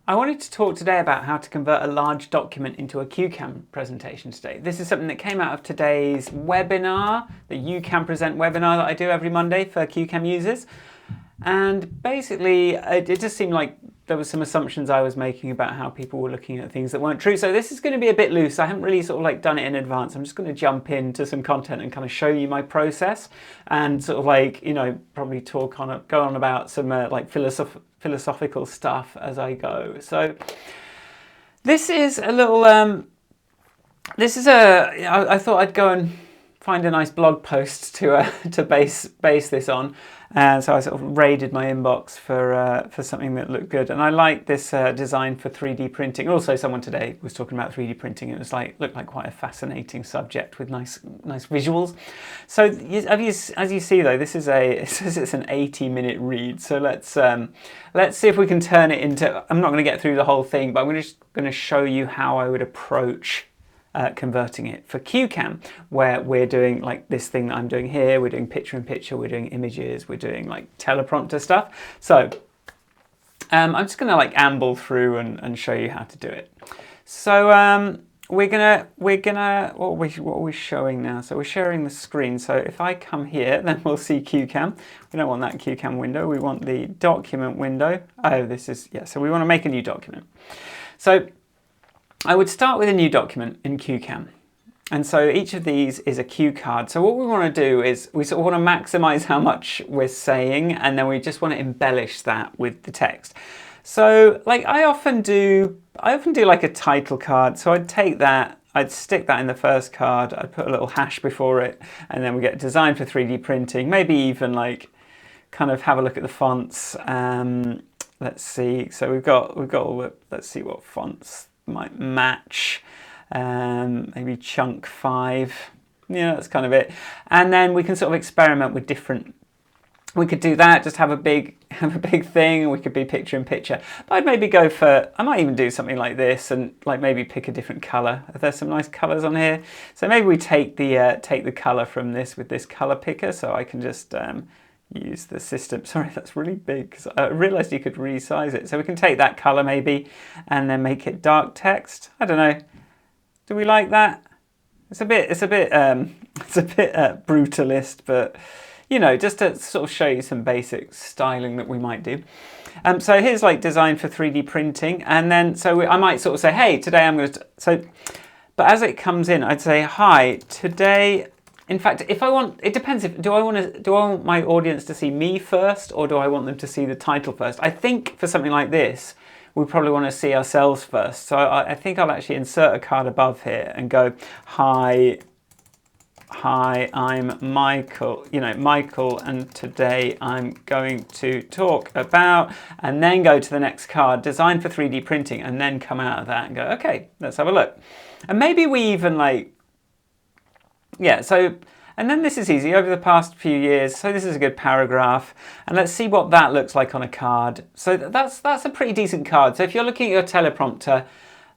I wanted to talk today about how to convert a large document into a CueCam presentation today. This is something that came out of today's webinar, the You Can Present webinar that I do every Monday for CueCam users. And basically, it just seemed like there were some assumptions I was making about how people were looking at things that weren't true. So this is going to be a bit loose. I haven't really sort of like done it in advance. I'm just going to jump into some content and kind of show you my process and sort of like, probably go on about some like philosophical stuff as I go. So this is a little, I thought I'd go and find a nice blog post to base this on. So I sort of raided my inbox for something that looked good, and I like this design for 3D printing. Also, someone today was talking about 3D printing. It was looked like quite a fascinating subject with nice visuals. So as you see though, this is it says it's an 80-minute read. So let's see if we can turn it into. I'm not going to get through the whole thing, but I'm just going to show you how I would approach converting it for CueCam, where we're doing like this thing that I'm doing here. We're doing picture-in-picture, we're doing images, we're doing like teleprompter stuff. So I'm just gonna like amble through and show you how to do it. So we're gonna what are we showing now? So we're sharing the screen. So if I come here, then we'll see CueCam. We don't want that CueCam window, we want the document window. Oh, so we want to make a new document. So I would start with a new document in CueCam. And so each of these is a cue card. So what we want to do is we sort of want to maximize how much we're saying, and then we just want to embellish that with the text. So like I often do like a title card. So I'd take that, I'd stick that in the first card, I'd put a little hash before it, and then we get designed for 3D printing, maybe even like kind of have a look at the fonts. Let's see. So we've got all the, let's see what fonts might match, maybe chunk 5, that's kind of it. And then we can sort of experiment with different, we could do that, just have a big thing, we could be picture in picture. But I'd maybe go for, I might even do something like this and like maybe pick a different color. There's some nice colors on here. So maybe we take the color from this with this color picker, so I can just use the system. Sorry, that's really big because I realized you could resize it. So we can take that color maybe and then make it dark text. I don't know. Do we like that? It's a bit brutalist, but just to sort of show you some basic styling that we might do. So here's like design for 3D printing, and then I might sort of say, hey, today I'm going to but as it comes in, I'd say, hi, today. In fact, if I want, it depends. Do I want my audience to see me first, or do I want them to see the title first? I think for something like this, we probably want to see ourselves first. So I think I'll actually insert a card above here and go, hi, I'm Michael, Michael, and today I'm going to talk about, and then go to the next card, design for 3D printing, and then come out of that and go, okay, let's have a look. And maybe we even and then this is easy, over the past few years, so this is a good paragraph, and let's see what that looks like on a card. So that's a pretty decent card. So if you're looking at your teleprompter,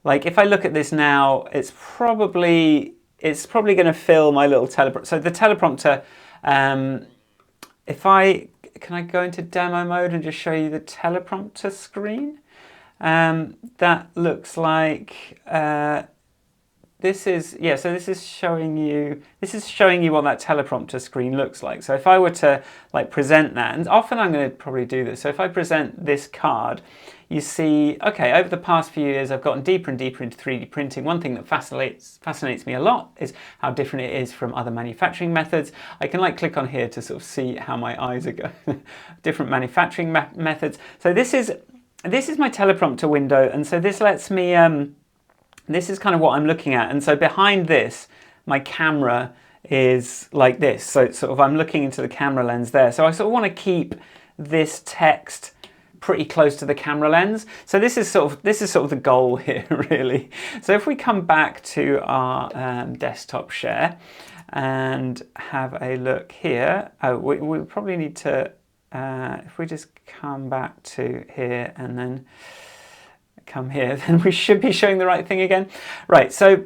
like if I look at this now, it's probably going to fill my little teleprompter. So the teleprompter, can I go into demo mode and just show you the teleprompter screen? That looks like, this is showing you what that teleprompter screen looks like. So if I were to like present that, and often I'm going to probably do this. So if I present this card, you see, okay, over the past few years, I've gotten deeper and deeper into 3D printing. One thing that fascinates me a lot is how different it is from other manufacturing methods. I can like click on here to sort of see how my eyes are going. Different manufacturing methods. So this is my teleprompter window, and so this lets me. This is kind of what I'm looking at, and so behind this, my camera is like this. So sort of I'm looking into the camera lens there. So I sort of want to keep this text pretty close to the camera lens. So this is sort of the goal here, really. So if we come back to our desktop share and have a look here, we probably need to, if we just come back to here and then come here, then we should be showing the right thing again. Right, so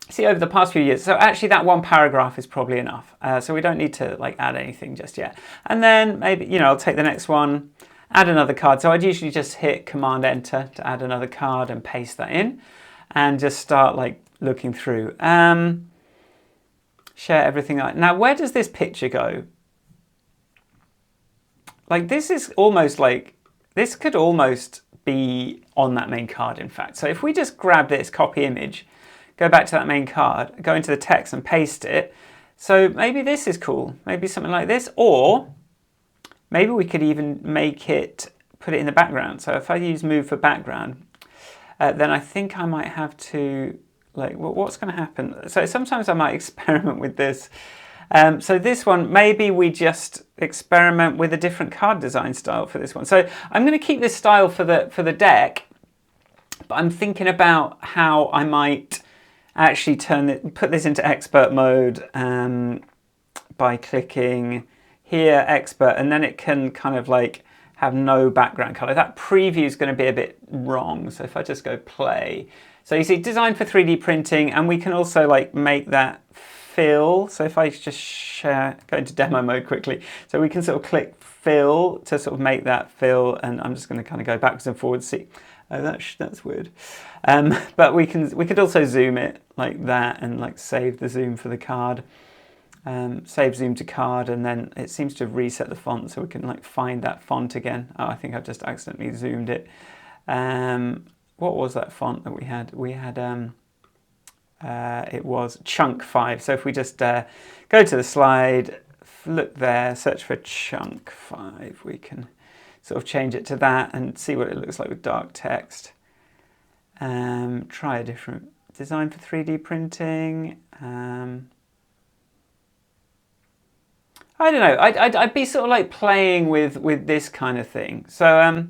see over the past few years, so actually that one paragraph is probably enough. So we don't need to like add anything just yet. And then maybe, I'll take the next one add another card. So I'd usually just hit Command Enter to add another card and paste that in, and just start like looking through. Share everything. Now, where does this picture go? Like, this is almost like, this could almost be on that main card, in fact. So if we just grab this copy image, go back to that main card, go into the text and paste it. So maybe this is cool. Maybe something like this, or maybe we could even make it, put it in the background. So if I use move for background, then I think I might have to, like, what's going to happen? So sometimes I might experiment with this. So this one, maybe we just experiment with a different card design style for this one. So I'm going to keep this style for the deck, but I'm thinking about how I might actually put this into expert mode by clicking here, expert, and then it can kind of like have no background color. That preview is going to be a bit wrong. So if I just go play, so you see design for 3D printing, and we can also like make that fill. So if I just go into demo mode quickly, so we can sort of click fill to sort of make that fill, and I'm just going to kind of go backwards and forwards. See, oh, that's weird. But we could also zoom it like that and like save the zoom for the card. Save zoom to card, and then it seems to have reset the font, so we can like find that font again. Oh, I think I've just accidentally zoomed it. What was that font that we had? We had it was Chunk 5. So if we just go to the slide, look there, search for Chunk 5, we can sort of change it to that and see what it looks like with dark text. Try a different design for 3D printing. I don't know. I'd be sort of like playing with this kind of thing. So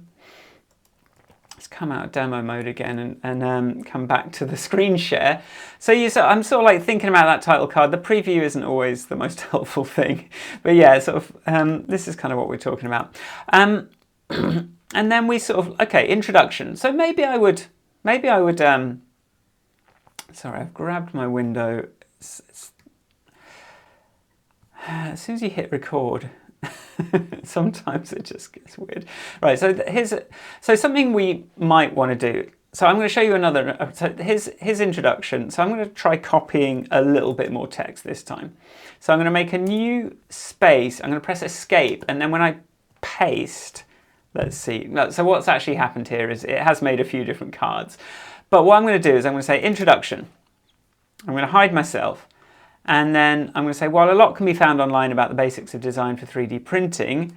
let's come out of demo mode again and come back to the screen share. So I'm sort of like thinking about that title card. The preview isn't always the most helpful thing, but yeah, sort of this is kind of what we're talking about. And then we sort of, okay, introduction. So maybe I would. Sorry, I've grabbed my window. As soon as you hit record, sometimes it just gets weird. Right, so something we might want to do. So I'm going to show you another, so his introduction. So I'm going to try copying a little bit more text this time. So I'm going to make a new space. I'm going to press escape, and then when I paste, let's see. So what's actually happened here is it has made a few different cards. But what I'm going to do is I'm going to say introduction. I'm going to hide myself. And then I'm going to say, while a lot can be found online about the basics of design for 3D printing,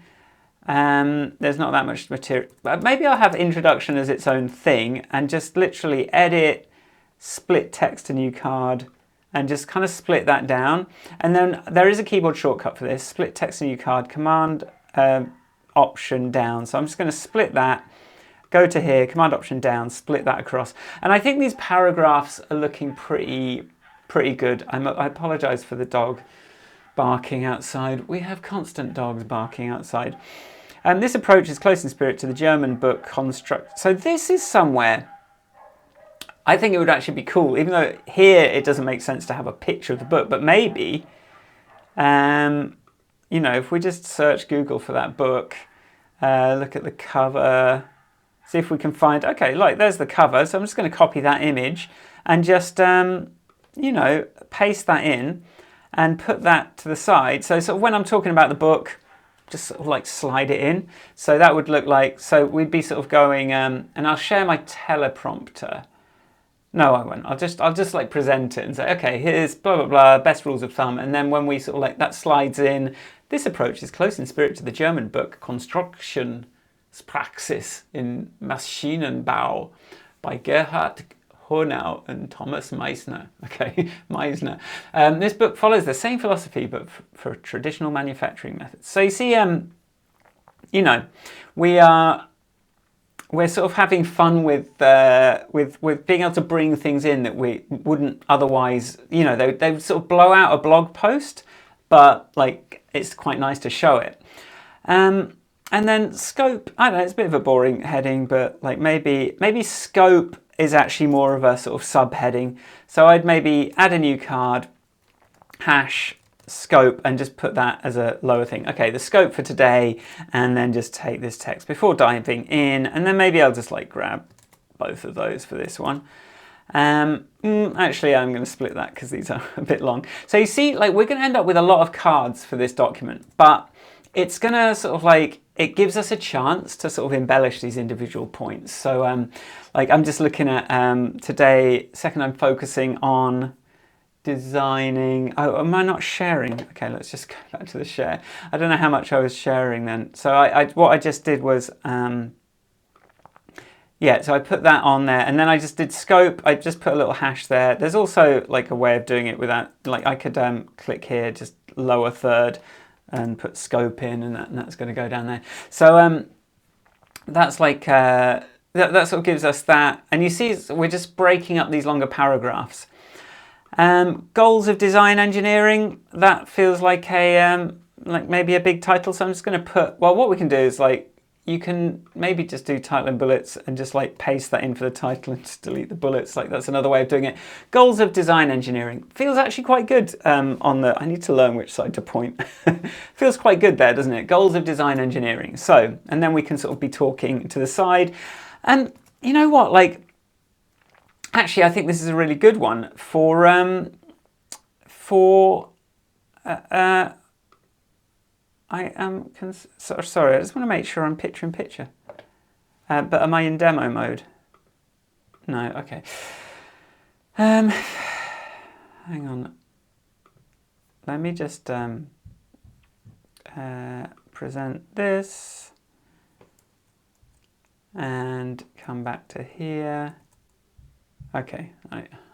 there's not that much material. But maybe I'll have introduction as its own thing and just literally edit, split text to new card, and just kind of split that down. And then there is a keyboard shortcut for this, split text to new card, Command Option down. So I'm just going to split that, go to here, Command Option down, split that across. And I think these paragraphs are looking pretty good. I apologise for the dog barking outside. We have constant dogs barking outside. And this approach is close in spirit to the German book Construct. So this is somewhere, I think it would actually be cool, even though here it doesn't make sense to have a picture of the book, but maybe, you know, if we just search Google for that book, look at the cover, see if we can find, okay, like there's the cover. So I'm just going to copy that image and just, you know, paste that in and put that to the side. So sort of when I'm talking about the book, just sort of like slide it in. So that would look like, so we'd be sort of going, and I'll share my teleprompter. No, I won't. I'll just like present it and say, okay, here's blah, blah, blah, best rules of thumb. And then when we sort of like, that slides in, this approach is close in spirit to the German book Konstruktionspraxis in Maschinenbau by Gerhard Hornau and Thomas Meissner. Okay, Meissner. This book follows the same philosophy, but for traditional manufacturing methods. So you see, you know, we're sort of having fun with being able to bring things in that we wouldn't otherwise. You know, they would sort of blow out a blog post, but like it's quite nice to show it. And then scope. I don't know. It's a bit of a boring heading, but like maybe scope is actually more of a sort of subheading. So I'd maybe add a new card, hash scope and just put that as a lower thing. Okay, the scope for today, and then just take this text before diving in, and then maybe I'll just like grab both of those for this one. Actually, I'm going to split that because these are a bit long. So you see, like, we're going to end up with a lot of cards for this document, but it's going to sort of like, it gives us a chance to sort of embellish these individual points. So like I'm just looking at today, second I'm focusing on designing. Oh, am I not sharing? Okay, let's just go back to the share. I don't know how much I was sharing then. So what I just did was, yeah, so I put that on there, and then I just did scope. I just put a little hash there. There's also like a way of doing it without, like I could click here, just lower third, and put scope in, and that's going to go down there. So that's like, that sort of gives us that. And you see, we're just breaking up these longer paragraphs. Goals of design engineering, that feels like a like maybe a big title. So I'm just going to put, well, what we can do is like, you can maybe just do title and bullets and just like paste that in for the title and just delete the bullets. Like that's another way of doing it. Goals of design engineering feels actually quite good on the, I need to learn which side to point. Feels quite good there, doesn't it? Goals of design engineering. So, and then we can sort of be talking to the side. And you know what, like, actually, I think this is a really good one for I am sorry, I just want to make sure I'm picture in picture. But am I in demo mode? No, okay. Hang on. Let me just present this and come back to here. Okay,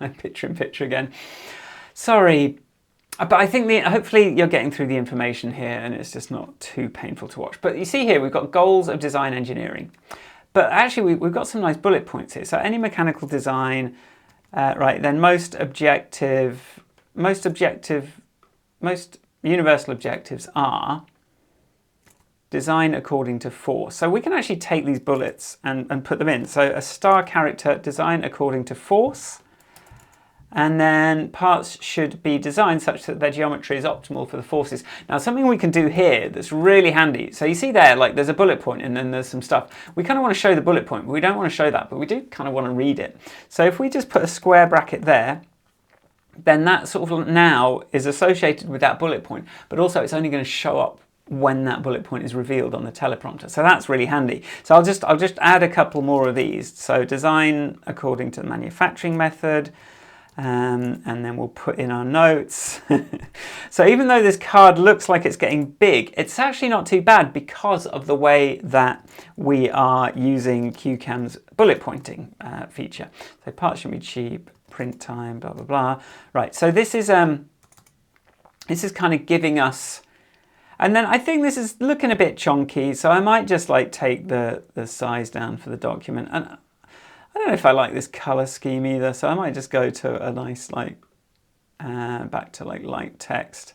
I'm picture in picture again. Sorry. But I think hopefully you're getting through the information here and it's just not too painful to watch. But you see here, we've got goals of design engineering. But actually, we've got some nice bullet points here. So any mechanical design, right, then most universal objectives are design according to force. So we can actually take these bullets and put them in. So a star character, design according to force. And then parts should be designed such that their geometry is optimal for the forces. Now, something we can do here that's really handy. So you see there, like there's a bullet point and then there's some stuff. We kind of want to show the bullet point, but we don't want to show that, but we do kind of want to read it. So if we just put a square bracket there, then that sort of now is associated with that bullet point, but also it's only going to show up when that bullet point is revealed on the teleprompter. So that's really handy. So I'll just add a couple more of these. So design according to the manufacturing method. And then we'll put in our notes. So even though this card looks like it's getting big, it's actually not too bad because of the way that we are using CueCam's bullet pointing feature. So parts should be cheap, print time, blah, blah, blah. Right, so this is kind of giving us, and then I think this is looking a bit chonky, so I might just like take the size down for the document. And I don't know if I like this color scheme either, so I might just go to a nice like, back to like light text.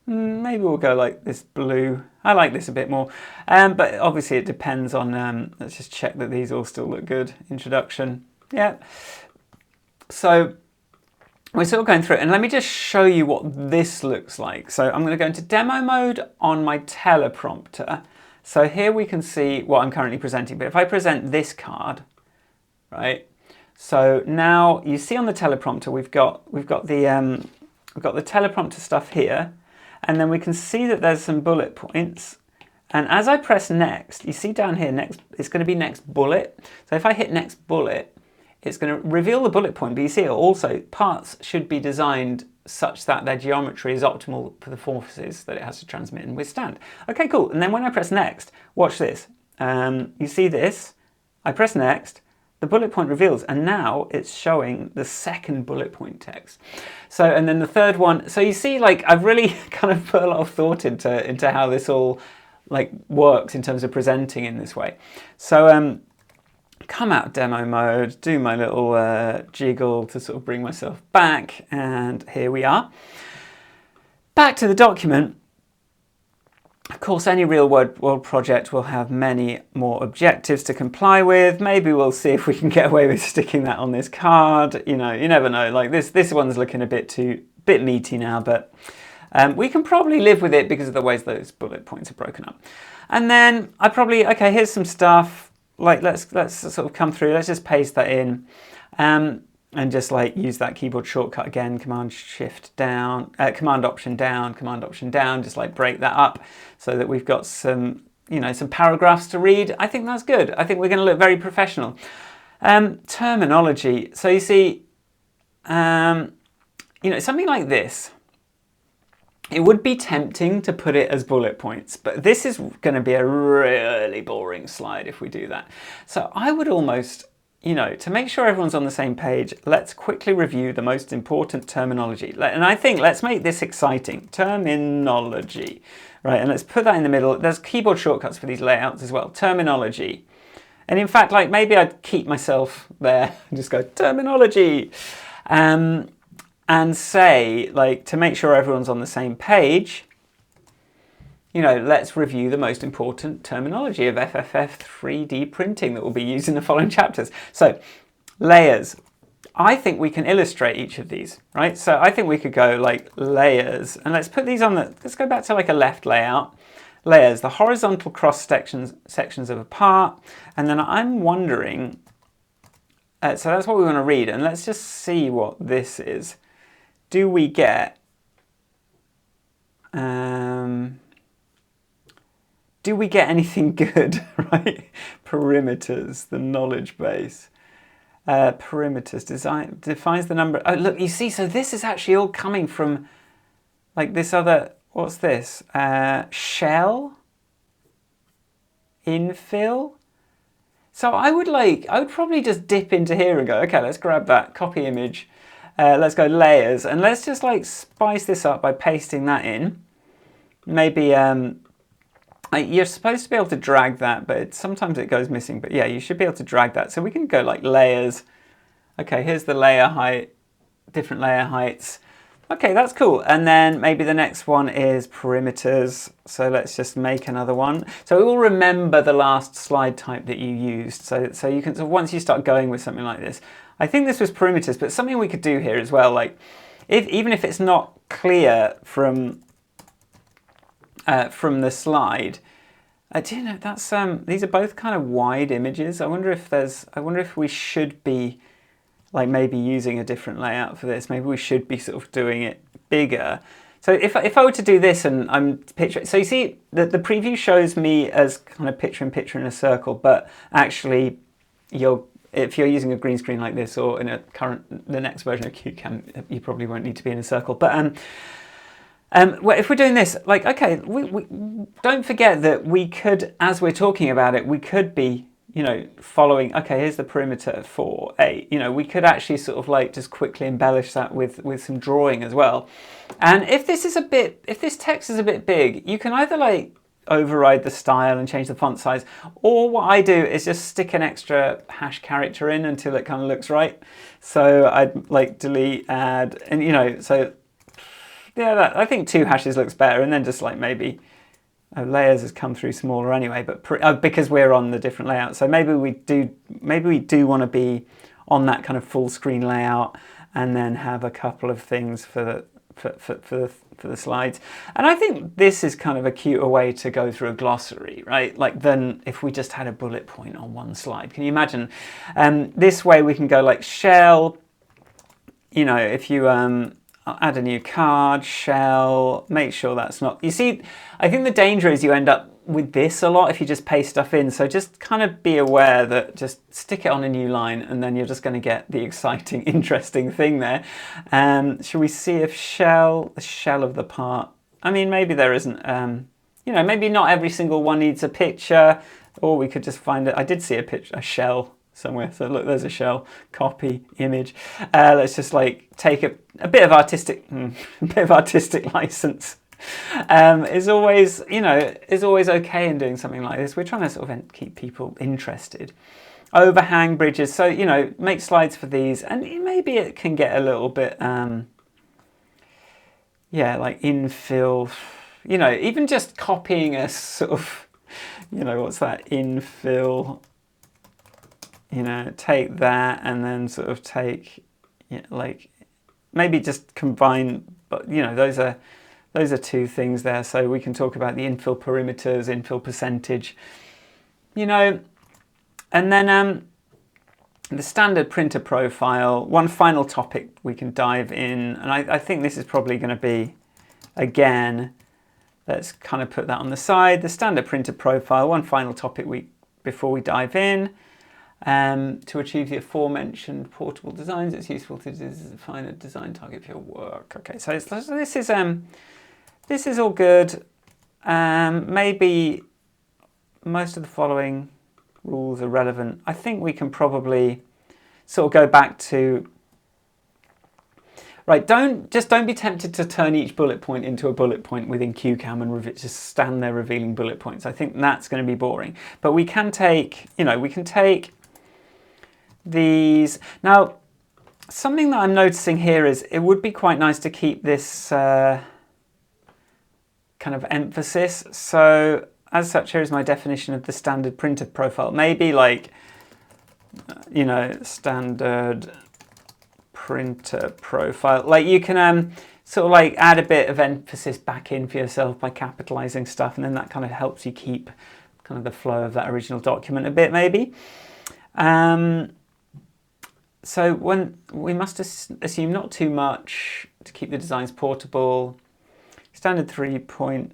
Maybe we'll go like this blue. I like this a bit more, but obviously it depends on, let's just check that these all still look good. Introduction, yeah. So we're still going through it, and let me just show you what this looks like. So I'm gonna go into demo mode on my teleprompter. So here we can see what I'm currently presenting, but if I present this card, right? So now you see on the teleprompter we've got the teleprompter stuff here, and then we can see that there's some bullet points. And as I press next, you see down here next, it's going to be next bullet. So if I hit next bullet, it's going to reveal the bullet point. But you see also parts should be designed such that their geometry is optimal for the forces that it has to transmit and withstand. Okay, cool. And then when I press next, watch this. You see this? I press next. The bullet point reveals, and now it's showing the second bullet point text. So, and then the third one. So you see, like, I've really kind of put a lot of thought into how this all like works in terms of presenting in this way. So come out of demo mode, do my little jiggle to sort of bring myself back, and here we are. Back to the document. Of course, any real world project will have many more objectives to comply with. Maybe we'll see if we can get away with sticking that on this card. You know, you never know. Like this one's looking a bit meaty now, but We can probably live with it because of the ways those bullet points are broken up. And then I probably, okay, here's some stuff. Like let's sort of come through. Let's just paste that in, and just like use that keyboard shortcut again. Command Shift down, Command Option down, Command Option down. Just like break that up so that we've got some, you know, some paragraphs to read. I think that's good. I think we're going to look very professional. Terminology. So you see, you know, something like this. It would be tempting to put it as bullet points, but this is going to be a really boring slide if we do that. So I would almost, you know, to make sure everyone's on the same page, let's quickly review the most important terminology. And I think let's make this exciting. Terminology, right? And let's put that in the middle. There's keyboard shortcuts for these layouts as well. Terminology. And in fact, like maybe I'd keep myself there and just go terminology. And say, like, to make sure everyone's on the same page, you know, let's review the most important terminology of FFF 3D printing that will be used in the following chapters. So, layers. I think we can illustrate each of these, right? So I think we could go like layers, and let's put these on the, let's go back to like a left layout. Layers, the horizontal cross sections of a part, and then I'm wondering, so that's what we want to read, and let's just see what this is. Do we get anything good, right? Perimeters, the knowledge base. Perimeters, defines the number. Oh, look, you see, so this is actually all coming from like this other, what's this? Shell? Infill? So I would probably just dip into here and go, okay, let's grab that, copy image. Let's go layers, and let's just like spice this up by pasting that in. Maybe you're supposed to be able to drag that, but sometimes it goes missing. But yeah, you should be able to drag that. So we can go like layers. Okay, here's the layer height, different layer heights. Okay, that's cool. And then maybe the next one is perimeters. So let's just make another one. So it will remember the last slide type that you used. So you can, so once you start going with something like this, I think this was perimeters, but something we could do here as well, like even if it's not clear from the slide, do you know that's these are both kind of wide images. I wonder if we should be like maybe using a different layout for this. Maybe we should be sort of doing it bigger. So if I were to do this and I'm picturing, so you see the preview shows me as kind of picture in a circle, but actually if you're using a green screen like this, or in the next version of CueCam, you probably won't need to be in a circle. But well, if we're doing this, like, okay, we don't forget that we could, as we're talking about it, we could be, you know, following, okay, here's the perimeter for 8. You know, we could actually sort of like just quickly embellish that with some drawing as well. And if this text is a bit big, you can either like override the style and change the font size, or what I do is just stick an extra hash character in until it kind of looks right. So I'd like delete, add, and you know, so yeah, I think 2 hashes looks better, and then just like maybe layers has come through smaller anyway, but because we're on the different layout, so maybe we do want to be on that kind of full screen layout, and then have a couple of things for the slides. And I think this is kind of a cuter way to go through a glossary, right? Like then if we just had a bullet point on one slide, can you imagine? This way we can go like shell, you know, if you add a new card, shell, make sure that's not, you see, I think the danger is you end up with this a lot if you just paste stuff in. So just kind of be aware that just stick it on a new line, and then you're just going to get the exciting, interesting thing there. Shall we see if the shell of the part, I mean, maybe there isn't, you know, maybe not every single one needs a picture, or we could just find it. I did see a shell somewhere. So look, there's a shell, copy, image. Let's just like take a bit of artistic license. Is always, you know, is always okay in doing something like this. We're trying to sort of keep people interested. Overhang bridges, so you know, make slides for these, and maybe it can get a little bit, yeah, like infill. You know, even just copying a sort of, you know, what's that, infill. You know, take that and then sort of take, you know, like maybe just combine. But you know, those are those are two things there. So we can talk about the infill perimeters, infill percentage, you know, and then the standard printer profile. One final topic we can dive in, and I think this is probably going to be, again, let's kind of put that on the side. The standard printer profile, one final topic before we dive in. To achieve the aforementioned portable designs, it's useful to define a design target for your work. Okay, so this is all good. Maybe most of the following rules are relevant. I think we can probably sort of go back to, right, don't be tempted to turn each bullet point into a bullet point within CueCam and just stand there revealing bullet points. I think that's going to be boring. But we can take, these. Now, something that I'm noticing here is it would be quite nice to keep this kind of emphasis. So as such, here is my definition of the standard printer profile. Maybe like, standard printer profile. Like you can sort of like add a bit of emphasis back in for yourself by capitalizing stuff, and then that kind of helps you keep kind of the flow of that original document a bit, maybe. So when we must assume not too much to keep the designs portable. Standard 3-point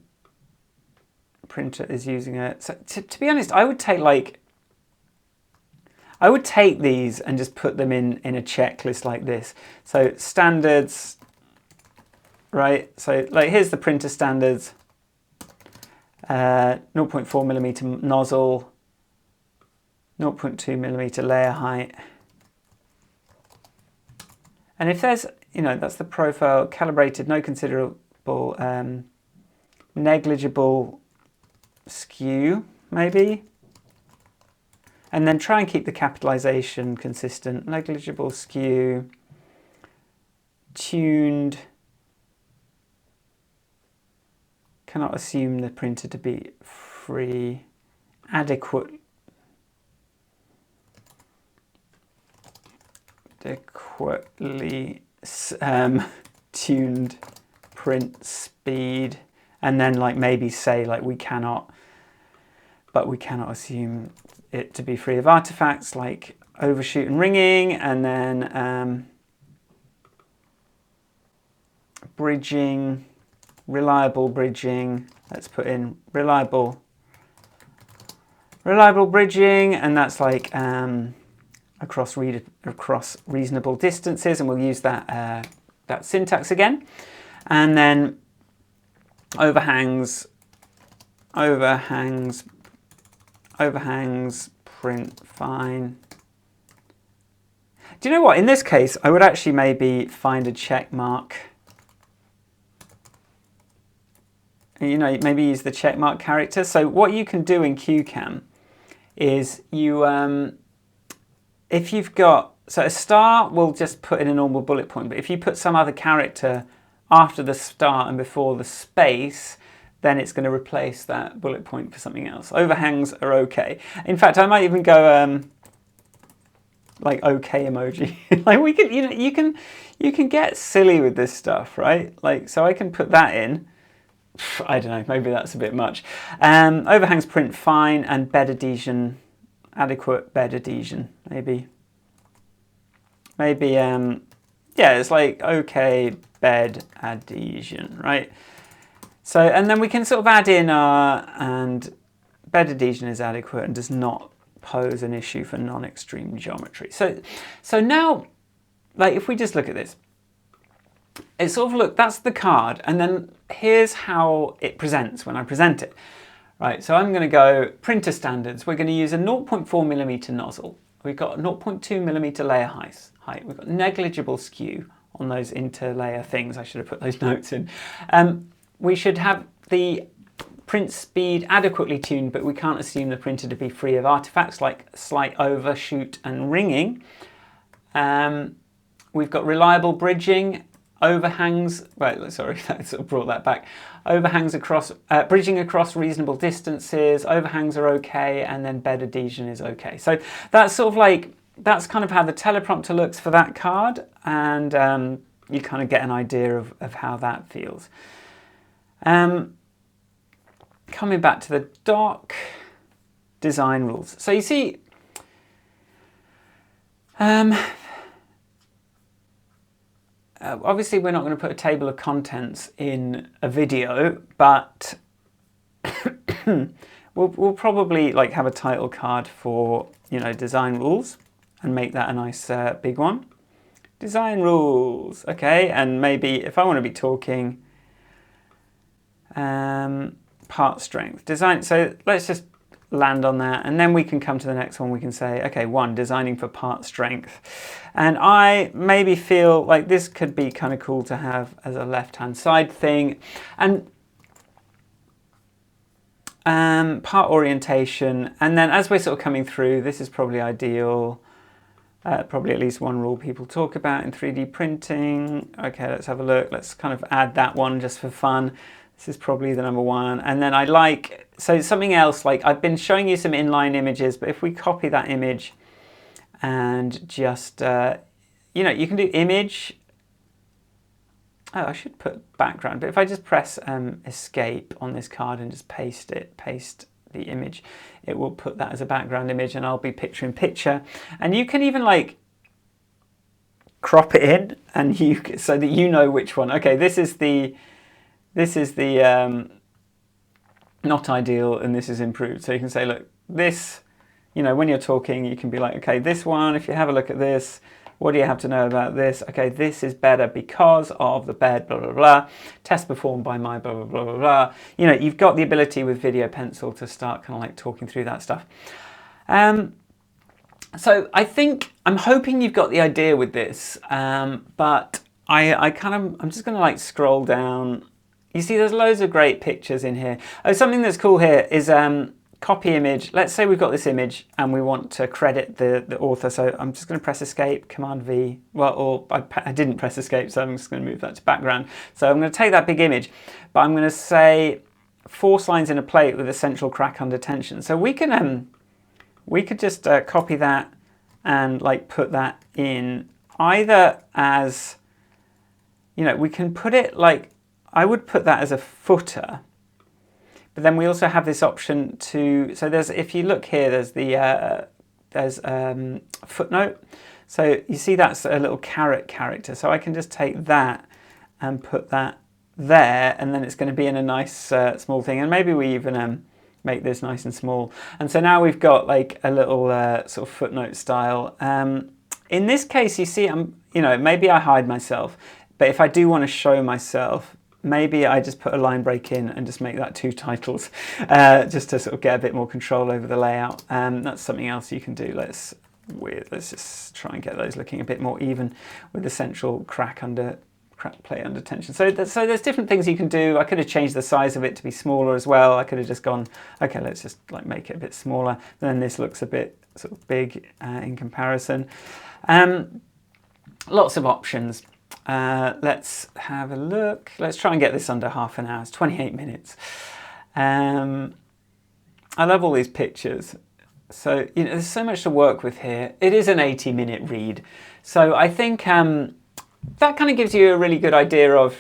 printer is using it. So to be honest, I would take these and just put them in a checklist like this. So standards, right? So like here's the printer standards. 0.4mm nozzle, 0.2mm layer height. And if there's, that's the profile, calibrated, no considerable, negligible skew, maybe. And then try and keep the capitalization consistent. Negligible skew, tuned. Cannot assume the printer to be free, adequately tuned print speed, and then like maybe say like we cannot assume it to be free of artifacts like overshoot and ringing, and then bridging, reliable bridging. Let's put in reliable bridging, and that's like across reasonable distances, and we'll use that that syntax again. And then overhangs, print fine. Do you know what? In this case, I would actually maybe find a check mark. Maybe use the check mark character. So what you can do in CueCam is you, if you've got, so a star will just put in a normal bullet point, but if you put some other character after the star and before the space, then it's going to replace that bullet point for something else. Overhangs are okay. In fact, I might even go like okay emoji. Like we can, you can get silly with this stuff, right? Like, so I can put that in. I don't know, maybe that's a bit much. Overhangs print fine, and bed adhesion, adequate bed adhesion, maybe. Yeah, it's like okay bed adhesion, right? So, and then we can sort of add in and bed adhesion is adequate and does not pose an issue for non-extreme geometry. So now, like if we just look at this, it's sort of, look, that's the card, and then here's how it presents when I present it. Right, so I'm going to go printer standards. We're going to use a 0.4mm nozzle. We've got 0.2mm layer height. We've got negligible skew on those interlayer things. I should have put those notes in. We should have the print speed adequately tuned, but we can't assume the printer to be free of artifacts like slight overshoot and ringing. We've got reliable bridging, overhangs, right, sorry, that sort of brought that back. Overhangs across, bridging across reasonable distances, overhangs are okay, and then bed adhesion is okay. So that's sort of like, that's kind of how the teleprompter looks for that card, and you kind of get an idea of how that feels. Coming back to the doc, design rules. So you see, obviously we're not going to put a table of contents in a video, but we'll probably like have a title card for, you know, design rules and make that a nice big one. Design rules, okay, and maybe if I want to be talking part strength, design, so let's just land on that, and then we can come to the next one. We can say, okay, 1, designing for part strength. And I maybe feel like this could be kind of cool to have as a left-hand side thing. And part orientation, and then as we're sort of coming through, this is probably ideal. Probably at least one rule people talk about in 3D printing. Okay, let's have a look. Let's kind of add that one just for fun. This is probably the number 1. And then I like, so something else, like I've been showing you some inline images, but if we copy that image and just, you know, you can do image. Oh, I should put background, but if I just press escape on this card and just paste the image, it will put that as a background image, and I'll be picture in picture. And you can even like crop it in, and so that you know which one. Okay, this is the not ideal, and this is improved. So you can say, look, this, you know, when you're talking, you can be like, okay, this one, if you have a look at this, what do you have to know about this? Okay, this is better because of the bed, blah, blah, blah. Test performed by my blah, blah, blah, blah, blah. You know, you've got the ability with Video Pencil to start kind of like talking through that stuff. So I think, I'm hoping you've got the idea with this, but I'm just going to like scroll down. You see there's loads of great pictures in here. Oh, something that's cool here is copy image. Let's say we've got this image and we want to credit the author. So I'm just going to press escape, Command V. Well, or I didn't press escape, so I'm just going to move that to background. So I'm going to take that big image, but I'm going to say force lines in a plate with a central crack under tension. So we could just copy that and like put that in either as, you know, we can put it like, I would put that as a footer. But then we also have this option to, so there's, if you look here, there's the, footnote. So you see that's a little caret character. So I can just take that and put that there, and then it's going to be in a nice small thing. And maybe we even make this nice and small. And so now we've got like a little sort of footnote style. In this case, you see, you know, maybe I hide myself, but if I do want to show myself, maybe I just put a line break in and just make that 2 titles, just to sort of get a bit more control over the layout. That's something else you can do. Let's just try and get those looking a bit more even with the central crack plate under tension. So there's different things you can do. I could have changed the size of it to be smaller as well. I could have just gone, okay, let's just like make it a bit smaller. Then this looks a bit sort of big in comparison. Lots of options. Let's have a look. Let's try and get this under half an hour. It's 28 minutes. I love all these pictures. So, you know, there's so much to work with here. It is an 80-minute read. So I think that kind of gives you a really good idea of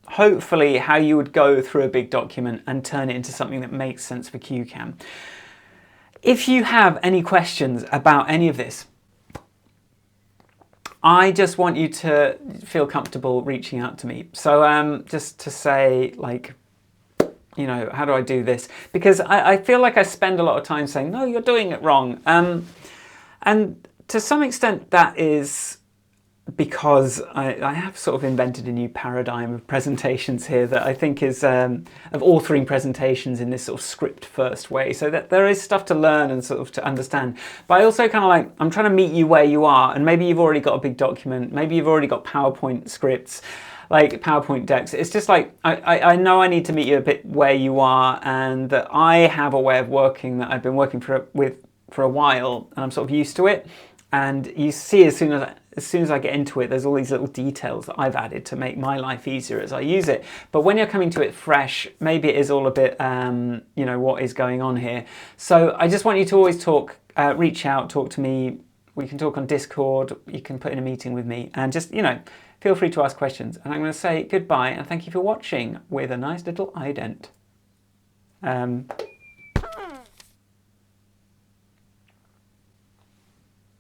hopefully how you would go through a big document and turn it into something that makes sense for CueCam. If you have any questions about any of this, I just want you to feel comfortable reaching out to me. So just to say, like, you know, how do I do this? Because I feel like I spend a lot of time saying, no, you're doing it wrong. And to some extent that is because I have sort of invented a new paradigm of presentations here that I think is of authoring presentations in this sort of script first way, so that there is stuff to learn and sort of to understand. But I also kind of like, I'm trying to meet you where you are, and maybe you've already got a big document, maybe you've already got PowerPoint scripts, like PowerPoint decks. It's just like, I know I need to meet you a bit where you are, and that I have a way of working that I've been working with for a while, and I'm sort of used to it. And you see, as soon as I get into it, there's all these little details that I've added to make my life easier as I use it. But when you're coming to it fresh, maybe it is all a bit, you know, what is going on here. So I just want you to always talk, reach out, talk to me, We can talk on Discord. You can put in a meeting with me, and just, feel free to ask questions. And I'm going to say goodbye and thank you for watching with a nice little ident.